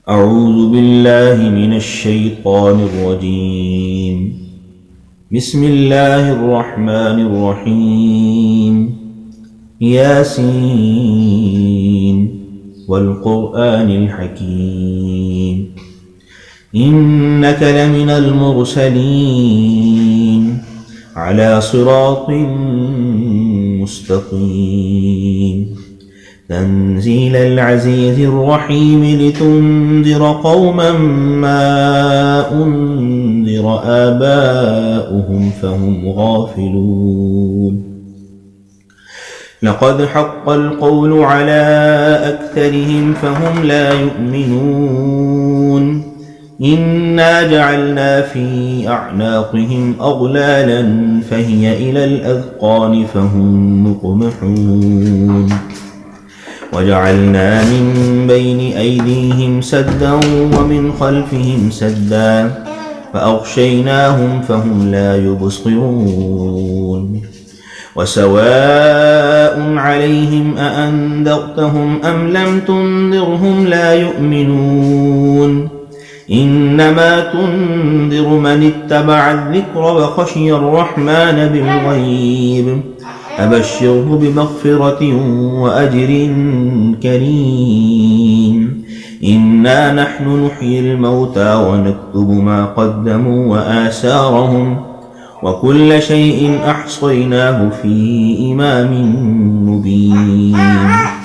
أعوذ بالله من الشيطان الرجيم. بسم الله الرحمن الرحيم. ياسين والقرآن الحكيم إنك لمن المرسلين على صراط مستقيم تنزيل العزيز الرحيم لتنذر قوما ما أنذر آباؤهم فهم غافلون. لقد حق القول على أكثرهم فهم لا يؤمنون. إنا جعلنا في أعناقهم أغلالا فهي إلى الأذقان فهم مقمحون. وجعلنا من بين أيديهم سدا ومن خلفهم سدا فأغشيناهم فهم لا يبصرون. وسواء عليهم أأنذرتهم أم لم تنذرهم لا يؤمنون. إنما تنذر من اتبع الذكر وخشي الرحمن بالغيب فبشره بمغفرة وأجر كريم. إنا نحن نحيي الموتى ونكتب ما قدموا وآثارهم وكل شيء أحصيناه في إمام مبين.